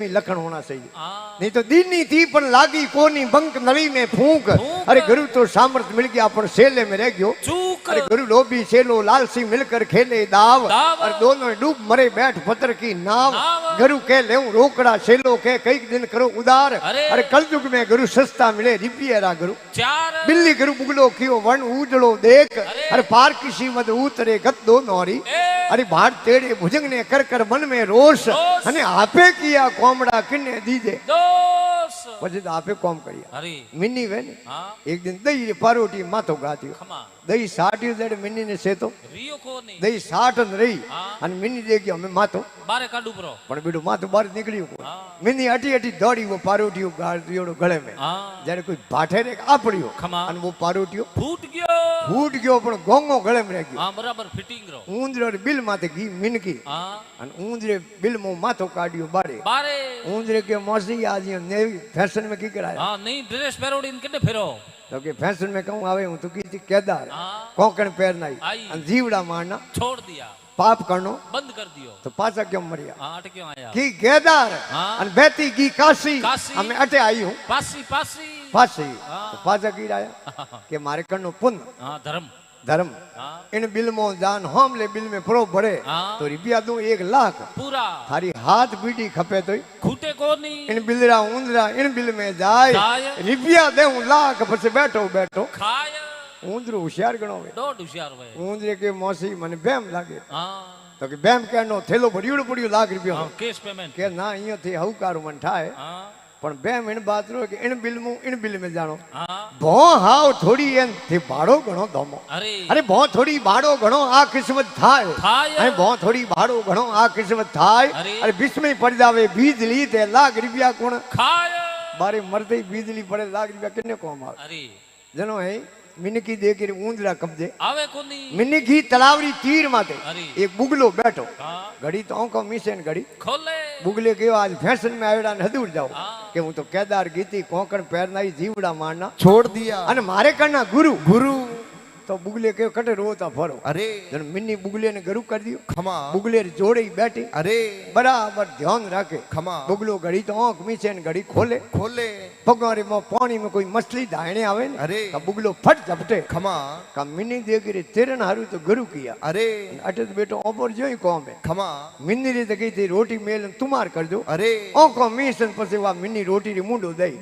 लखन होना चाहिए, नहीं तो दीनी थी पर लागी कोनी बंक नली में फूंक। अरे गुरु तो सामर्थ मिल गया पर सेले में रह गयो। अरे गुरु लोभी सेलो लालसी मिलकर खेले दाव, और दोनों डूब मरे बैठ पत्थर की नाव। गुरु कह ले रोकड़ा सेलो के कई दिन करो उदार। अरे कलयुग में गुरु सस्ता मिले रिपियरा गुरु। बिल्ली गुरु बुगलो कियो वन उजड़ो देख। अरे पार किसी मद उतरे गत दो नौरी। अरे भाट तेड़े भुजंग ने कर कर मन में रोष। अने आपे किया कोमड़ा किन्ने दीजे પછી તો આપે કોમ કર્યા। મિની વે ને એક દિન દઈ પારોટી માથો ગાત્યો, દઈ સાટ્યું જડે મિની ને સેતો દઈ સાટ ન રહી અને મિની દે ગયો અમે માથો બારે કાઢું પ્રો પણ બેડું માથું બહાર નીકળ્યું કોઈ। મિની અટી અટી દોડી વો પારોટીઓ ગાળ્યો ગળે में જ્યારે કોઈ ભાઠે રે આપડ્યો અને વો પારોટીઓ ફૂટ ગયો પણ ગોંગો ગળે में રહી ગયો। બરાબર ફિટિંગ રો ઊંદરો બિલ માથે ગઈ મિનકી અને ઊંદરે બિલ મો માથો કાઢ્યો બારે ઊંદરે કે મોસી આજી નેવી फैशन में की कराया। हां नहीं ड्रेस पेरोडी ने केने फेरो तो के फैशन में कहूं आवे हूं तो की थी केदार कोकण पहरनाई और जीवड़ा मारना छोड़ दिया, पाप करनो बंद कर दियो तो पाछा क्यों मरिया। हां अट क्यों आया की केदार और बेती की काशी हमें अटे आई हूं पासी पासी पासी तो पाछा की आया के मारे करनो पुण्य। हां धर्म धर्म इन बिल में जान होम ले बिल में प्रो भरे तो रुपया दूं 1 लाख पूरा थारी हाथ बीड़ी खपे तो खूटे को नहीं। इन बिलरा ऊंदरा इन बिल में जाए रुपया दे लाख પછી बैठो बैठो खाए ऊंदरो होशियार गणो वे डोड होशियार वे ऊंदरे के मौसी मने बेम लागे तो के बेम कहनो थेलो भरियो पड़ियो लाख रुपया केस पेमेंट के ना इयो थी हौकार मन थाए पण बेम इन बात रो के इन बिल में जानो भो हाव थोड़ी एन थी भाड़ो घणो धमो। अरे भो थोड़ी भाड़ो घणो आ किस्मत थाय अरे भो थोड़ी भाड़ो घणो आ किस्मत थाय। अरे बीच में पड़ जावे बिजली ते लाख रुपया कोण खाय बारे मरते बिजली पड़े लाख रुपया किने कोम आवे। अरे जनो है मिनकी दे के ऊंदरा कब्जे आवे कोनी मिनकी तलावड़ी तीर माते एक बुगलो बैठो घड़ी तो आंखों मिशन घड़ी खोले बुगले के आज फैशन में आवेड़ा ने हदूर जाओ के हूं तो केदार गीती कोकण पैरनाई जीवड़ा मारना छोड़ दिया अने मारे करना गुरु गुरु तो बुगले के कटे रोता फरो। अरे जन मिन्नी बुगले ने गुरु कर दियो खमा बुगले जोड़े ही बैठी। अरे बराबर ध्यान रखे खमा बुगलो घड़ी तो आंख मीचे घड़ी खोले खोले पगारे में पानी में कोई मछली धायने आवे ने अरे का बुगलो फट झपटे खमा का मिन्नी देख रे तेरन हारू तो गुरु किया। अरे अटे तो बेटो ओपर जोई कौम है खमा मिन्नी रे तो गई थी रोटी मेल तुम्हार कर दो। अरे आंखों मीसन पसे वा मिन्नी रोटी रे मुंडो दे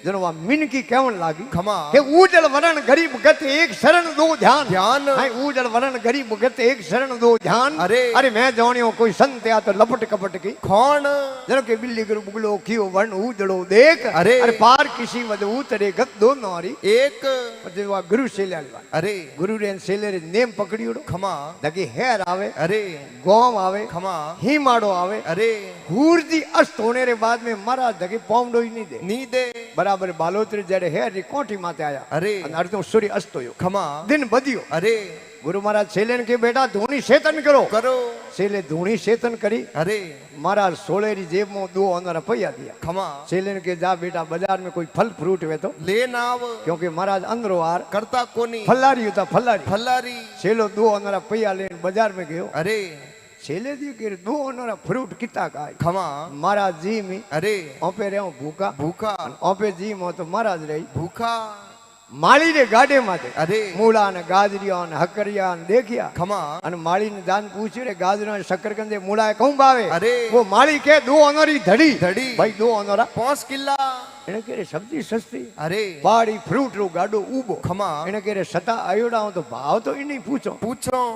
जनो वा मिनकी केवन लागी खमा के ऊजल वरण गरीब गत एक शरण दो ध्यान ध्यान है ऊजल वरण गरीब गत एक शरण दो ध्यान। अरे मैं जानियो कोई संत या तो लपट कपट की कौन जनो के बिल्ली गुरु बुगलो कियो वर्ण ऊजड़ो देख। अरे पार किसी मद उतरे गत दो नौरी एक मतलब वा गुरु सेले आलवा। अरे गुरु रे सेले रे नेम पकड़ियो खमा दगी हेर आवे। अरे गोम आवे खमा हिमाड़ो आवे। अरे हूरदी अस्त होने रे बाद में महाराज दगी पौमडो ही नहीं दे बराबर बालोतरी जड़े है री कोठी माते आया। अरे अर्धो सूर्य अस्त होयो खमा दिन बदियो। अरे गुरु महाराज सेलेन के बेटा धूनी सेतन करो करो सेले धूनी सेतन करी। अरे महाराज सोलेरी जेब में 2 ऑनर रुपया दिया खमा सेलेन के जा बेटा बाजार में कोई फल फ्रूट वे तो लेना आव क्योंकि महाराज अंदरो आर करता कोनी फल्लारी होता फल्लारी फल्लारी सेलो 2 ऑनर रुपया लेन बाजार में गयो। अरे सेले दी के 2 ऑनर फ्रूट किता का खमा महाराज जी में। अरे ओपे रे भूखा भूखा ओपे जी मो तो महाराज रही भूखा माली रे गाडे माते। अरे मूला ने गाजरिया ने हकरिया ने देखिया खमा अन माली ने जान पूछ्यो रे गाजरा ने शकरकंदे मूला कहूं भावे। अरे वो माली के 2 ऑनरी धड़ी धड़ी भाई 2 ऑनरा 5 किला એને કે સબ્જી સસ્તી। અરે બાડી ફ્રૂટ રો ગાડો ઊભો ખમા એને કે સતા આયોડા તો ભાવ તો ઈ નહીં પૂછો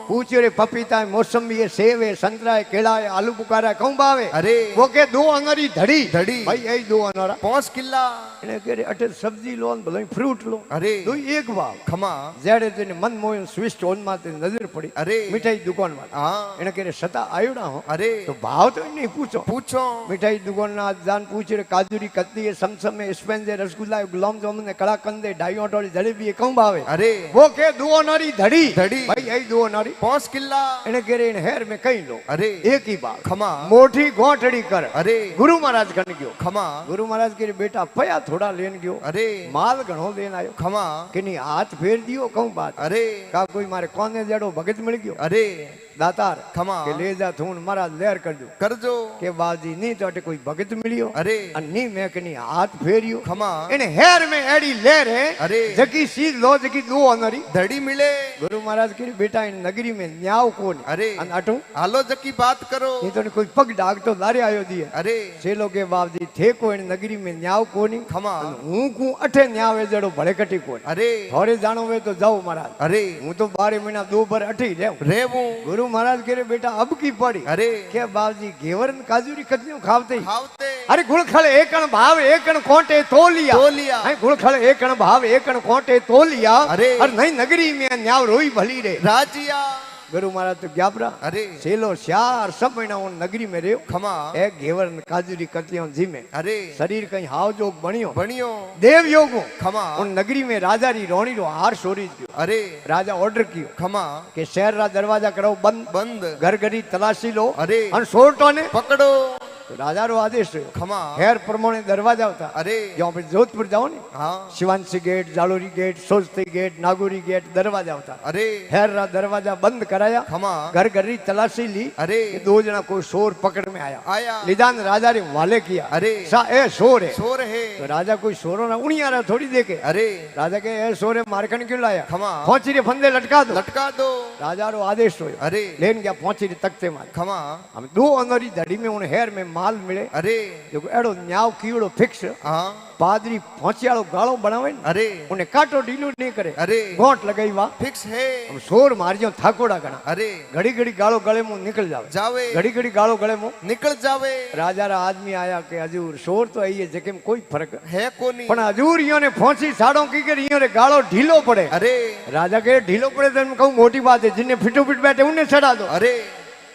પૂછ્યો રે પપીતા મોસંબી એ સેવ એ સંતરા એ કેળા એ આલુ બુકારા કહું ભાવે। અરે वो के 2 અનરી ધડી ધડી ભાઈ એ 2 અનરા 5 કિલ્લા એને કે અટે સબ્જી લો ને ભલે ફ્રૂટ લો। અરે દો એક ભાવ ખમા જેડે તેને મન મોય સ્વિચ ઓન માં તે નજર પડી। અરે મીઠાઈ દુકાન માં હા એને કે સતા આયોડા હો। અરે તો ભાવ તો ઈ નહીં પૂછો મીઠાઈ દુકાન ના જાન પૂછ્યો રે કાજુરી કતલી એ સમસમ में स्पेंजे रसगुल्ला गुलाब जामुन ने कलाकंदे डाई ऑटोली जलेबी कहूं भावे। अरे वो के 2 ऑनरी धड़ी धड़ी भाई यही 2 ऑनरी 5 किला इने केरे इन हेर में कई लो। अरे एक ही बात खमा मोटी गोठड़ी कर। अरे गुरु महाराज कन गयो खमा गुरु महाराज के बेटा पया थोड़ा लेन गयो। अरे माल घणो लेन आयो खमा किनी हाथ फेर दियो कहूं बात। अरे का कोई मारे कोने जड़ो भगत मिल गयो। अरे દાતાર ખમા કે લે જા થૂન મારા લેર કરજો કરજો કે બાજી ની તો કોઈ ભગત મળ્યો અરે અને ની મેકની હાથ ફેર્યો ખમા એને હેર મે એડી લેર હે અરે જકી સીધ લો જકી દો અનરી ધડી મિલે ગુરુ महाराज की बेटा इन नगरी में न्याव कोन अरे अन अटू हालो जकी बात करो ये तो कोई पग डाग तो लारे आयो दिए अरे सेलो के बावजी थे को इन नगरी में न्याव कोनी खमा हूं को अठे न्याव ए जड़ो भड़े कटी कोन अरे थोड़े जानो वे तो जाओ महाराज अरे हूं तो 12 महीना दो भर अठी रेवू गुरु महाराज के बेटा अब की पड़ी अरे के बावजी घेवरन काजूरी कतलियों खावते खावते अरे गुड़खल एकण भाव एकण कोंटे तोलिया है गुड़खल एकण भाव एकण कोंटे तोलिया अरे नहीं नगरी में न्याव रोई भली रे राजिया गुरु महाराज तो ग्याबरा अरे सेलो श्यार सब महीना उन नगरी में रहो खमा एक घेवर काजूरी कतलियों जी में अरे शरीर कहीं हाव जोग बनियो बनियो देव योगो खमा उन नगरी में राजा री रोणी रो हार सोरी गयो अरे राजा ऑर्डर कियो खमा के शहर रा दरवाजा करो बंद बंद घर घरी तलाशी लो अरे अन सोरटो ने पकड़ो तो राजा रो आदेश हुयो खमा हेर प्रमाणे दरवाजा होता अरे जो पे जोधपुर जाओ ने हाँ Sivanchi gate Jalori gate Sojati gate Nagori gate दरवाजा होता अरे हेर रा दरवाजा बंद कराया खमा घर घरी तलाशी ली अरे कि दो जना कोई शोर पकड़ में आया लिदान राजा रे वाले किया अरे सा ए शोर है तो राजा कोई शोरों ना उनिया रहा थोड़ी देखे अरे राजा के ए शोर है मारकन क्यों लाया खमा पहुंची रे फंदे लटका दो राजा रो आदेश हो अरे लेन गया पहुंची रे तख्ते मार खमा हम दो अंदरी धड़ी में उन हेर में माल मिले अरे जो एड़ो न्याव कीड़ो फिक्स हाँ पादरी पहुंचियाड़ो गालो बनावे अरे उन्हें काटो ढीलो नहीं करे अरे गोट लगाई वा फिक्स है हम शोर मारियो थाकोड़ा गणा अरे घड़ी घड़ी गालो गले मुंह निकल जावे घड़ी घड़ी गालो गले मुंह निकल जावे राजा रा आदमी आया के हजूर शोर तो आई है जेके में कोई फर्क है कोनी पण हजूर इयो ने पहुंची साड़ो की कर इयो रे गालो ढीलो पड़े अरे राजा के ढीलो पड़े तो मैं कहूं मोटी बात है जिन्हें फिटो फिट बैठे उन्हें चढ़ा दो अरे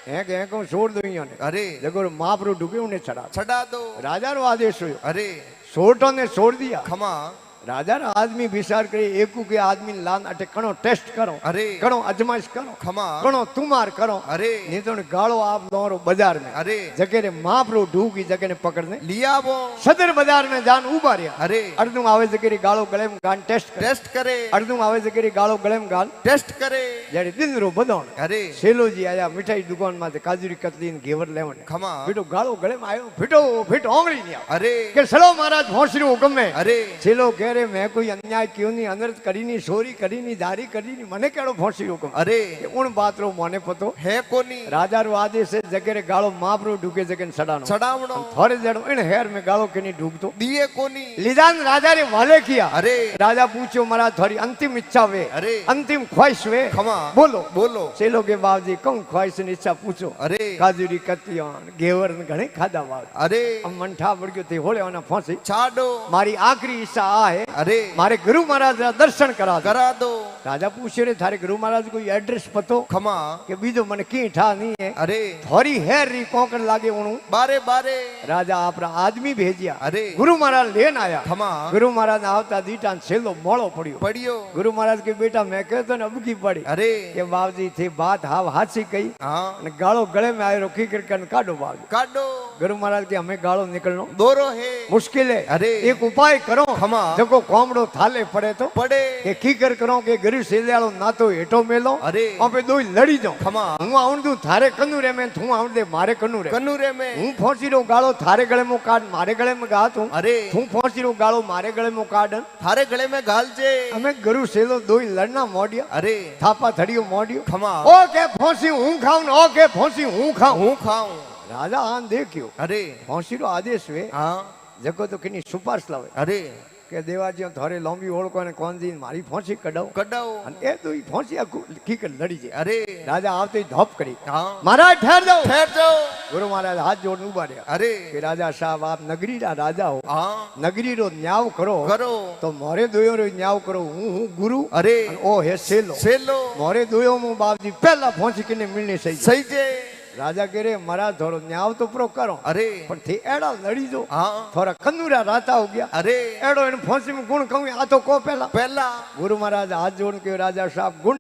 है के कहूं छोड़ दो इयो ने अरे जगो महाप्रभु डूबे उन्हें चढ़ा दो राजा रो आदेश हुयो अरे सोटो ने छोड़ दिया खमा राजा रा आदमी विचार करे एकू के आदमी लान अटे कणो टेस्ट करो अरे कणो अजमाइश करो खमा कणो तुमार करो अरे नहीं तो गालो आप दोरो बाजार में अरे जगह रे महाप्रभु ढूकी जगह ने पकड़ने लिया वो सदर बाजार में जान उबा रिया अरे अर्दुम आवे जगह रे गालो गले में गान टेस्ट करे अर्दुम आवे जगह रे गालो गले में गान टेस्ट करे जड़े दिन रो बदोण अरे सेलो जी आया मिठाई दुकान में काजूरी कतली ने घेवर लेवने खमा फिटो गालो गले में आयो फिटो ओंगली नहीं आ अरे के सलो महाराज भोसरी हुकम में अरे सेलो कह रे मैं कोई अन्याय क्यों नहीं अनर्थ करी नहीं सोरी करी नहीं दारी करी नहीं मने केड़ो भोसरी हुकम अरे उन बात रो मने पतो है कोनी राजा रो आदेश से जगह रे गालो महाप्रभु ढूके जगह ने सडावणो थोड़े जड़ो इन हेर में गालो के नहीं ढूकतो दिए कोनी लिदान राजा रे वाले किया अरे राजा पूछो महाराज थोड़ी अंतिम इच्छा वे अरे अंतिम ख्वाहिश वे खमा बोलो सेलो के बावजी कहूं ख्वाहिश ने इच्छा पूछो अरे काजूरी कतियान घेवर ने घणे खादा बाव अरे हम मंठा पड़ गयो ते होले ओना फांसी छाडो मारी आखरी इच्छा आ है अरे मारे गुरु महाराज रा दर्शन करा दो राजा पूछे रे थारे गुरु महाराज कोई एड्रेस पतो खमा के बीजो मन की ठा नहीं है अरे थोड़ी हेर री कोंकण लागे उनु बारे राजा आपरा आदमी भेजिया अरे गुरु महाराज लेन आया खमा गुरु महाराज आवता दीटा सेलो मोड़ो पड़ियो गुरु महाराज के बेटा मैं कहतो ने अब की पड़ी अरे के बाबजी थे बात हाव हाची कही हां ने गालो गले में आयो रोकी कर काढो बाबू काढो गुरु महाराज के हमें गालो निकलनो दोरो है मुश्किल है अरे एक उपाय करो खमा जको कोमड़ो थाले पड़े तो पड़े के कीकर करो के गरीब सेलियालो ना तो हेठो मेलो अरे ओपे दोई लड़ी जाओ खमा हूं आउं दू थारे कन्नूरे में तू आउं दे मारे कन्नूरे में हूं फोसी रो गालो थारे गले में काट मारे गले में गा तू अरे तू फोसी रो गालो मारे गले में काट थारे गले में गाल जे हमें गुरु सेलो दोई लड़ना मोडिया अरे थापा थड़ियो मोडियो खमा ओ के फोसी हूं खाऊं ओ के फोसी हूं खाऊं राजा आन देखियो अरे फोसी रो आदेश वे हां जको तो किनी सुपारस लावे अरे के देवाजी थोड़े लंबी ओळको ने कोन दी मारी फोसी कडाओ अन ए दुई फोसी की कर लड़ी जे अरे राजा आवते ही धप करी हां महाराज ठहर जाओ गुरु महाराज हाथ जोड़ उभा रहा अरे कि राजा साहब आप नगरी रा राजा हो हां नगरी रो न्याव करो तो मोरे दोयो रो न्याव करो हूं गुरु अरे ओ है सेलो मोरे दोयो मु बापजी पहला फोसी किने मिलने सही जे राजा कह रहे महाराज थोड़ो न्याव तो प्रो करो अरे पर थे एड़ा लड़ी जो हाँ थोड़ा कन्नूरा राता हो गया अरे एड़ो इन फांसी में गुण कहूं आ तो को पहला गुरु महाराज हाथ जोड़ के राजा साहब गुण